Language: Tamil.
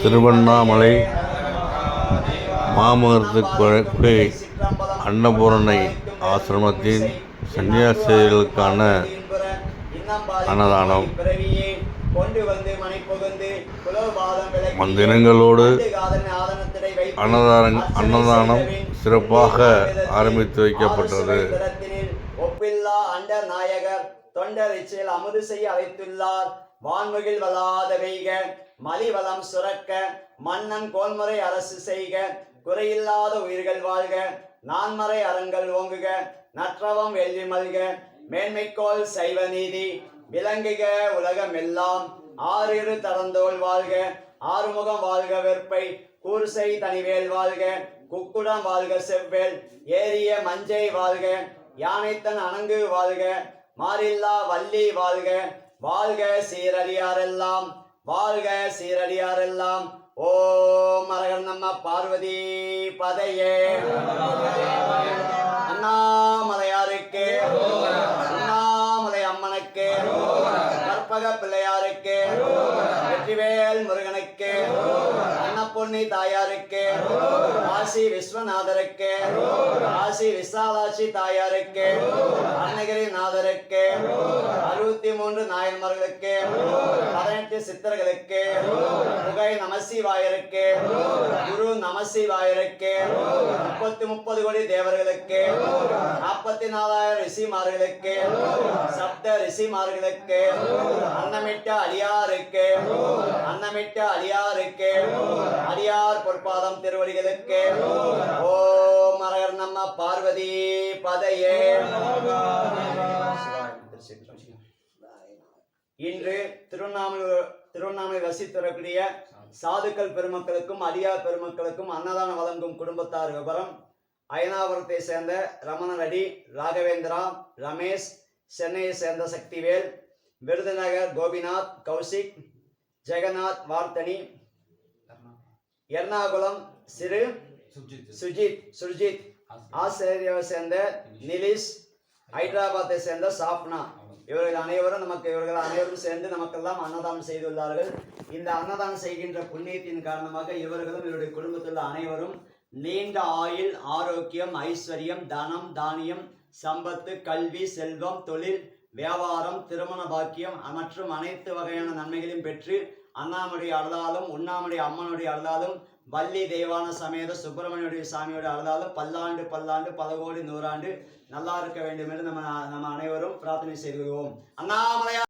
திருவண்ணாமலை மாமகரத்து குகை அன்னபூரணை ஆசிரமத்தின் சன்னியாசிகளுக்கான அன்னதானம் மந்திரங்களோடு அன்னதானம் சிறப்பாக ஆரம்பித்து வைக்கப்பட்டது. ஒப்பில்லா அண்டர் நாயகர் தொண்டர் இச்சையில் அமுது செய்ய அழைத்துள்ளார். வான்முகில் வளாத வெய்க மலிவளம் சுரக்க மன்னன் கோன்முறை அரசு செய்க குறையில்லாத உயிர்கள் வாழ்க நான்மறை அறங்கள் ஓங்குக நற்றவம் வெள்ளி மல்க மேன்மைக்கோள் சைவ நீதி விளங்குக உலகமெல்லாம் ஆறிரு தடந்தோள் வாழ்க ஆறுமுகம் வாழ்க வெற்பை கூர்சை தனிவேல் வாழ்க குக்குடம் வாழ்க செவ்வேல் ஏரிய மஞ்சை வாழ்க யானைத்தன் அணங்கு வாழ்க மாறில்லா வள்ளி வாழ்க வாழ்க சீரடியாரெல்லாம் வாழ்க சீரடியாரெல்லாம். ஓம் அரகர் நம்ம பார்வதி பதையே. அண்ணாமலையாருக்கு அண்ணாமலை அம்மனுக்கு கற்பக பிள்ளையாருக்கு வெற்றிவேல் முருகனுக்கு அன்னப்பொன்னி தாயாருக்கு காசி விஸ்வநாதருக்கு காசி விசாலாட்சி தாயாருக்கு அன்னகிரி நாதருக்கு 63 நாயன்மார்களுக்கு 18 சித்தர்களுக்கு புகை நமசிவாயருக்கு குரு நமசிவாயருக்கு 30 கோடி தேவர்களுக்கு 44,000 ரிஷிமார்களுக்கு சப்த ரிஷிமார்களுக்கு அன்னமிட்ட அடியாருக்கு அன்னமிட்ட அடியாருக்கு அடியார் பொற்பாதம் திருவடிகளுக்கு ஓம் அரகர் நம்ம பார்வதி பதையே. இன்று திருவண்ணாமலை வசித்திருக்கூடிய சாதுக்கள் பெருமக்களுக்கும் அடியார் பெருமக்களுக்கும் அன்னதானம் வழங்கும் குடும்பத்தார் விவரம்: அயனாபுரத்தை சேர்ந்த ரமணரெடி, ராகவேந்திரா, ரமேஷ், சென்னையை சேர்ந்த சக்திவேல், விருதுநகர் கோபிநாத், கௌசிக், ஜெகநாத், வார்த்தனி, எர்ணாகுளம் சிறு சுர்ஜித், ஆஸ்திரேலியாவை சேர்ந்த நிலிஷ், ஹைதராபாத்தை சேர்ந்த சாப்னா, இவர்கள் அனைவரும் சேர்ந்து நமக்கெல்லாம் அன்னதானம் செய்துள்ளார்கள். இந்த அன்னதானம் செய்கின்ற புண்ணியத்தின் காரணமாக இவர்களும் இவருடைய குடும்பத்தில் உள்ள அனைவரும் நீண்ட ஆயுள், ஆரோக்கியம், ஐஸ்வர்யம், தனம், தானியம், சம்பத்து, கல்வி, செல்வம், தொழில், வியாபாரம், திருமண பாக்கியம் மற்றும் அனைத்து வகையான நன்மைகளையும் பெற்று அண்ணாமுடைய அருளாலும் உண்ணாமுடைய அம்மனுடைய அருளாலும் வள்ளி தெய்வான சமேத சுப்பிரமணியுடைய சாமியோட அருளாலும் பல்லாண்டு பல கோடி 100 ஆண்டு நல்லா இருக்க வேண்டும் என்று நம்ம அனைவரும் பிரார்த்தனை செய்து கொள்வோம். அண்ணாமலையா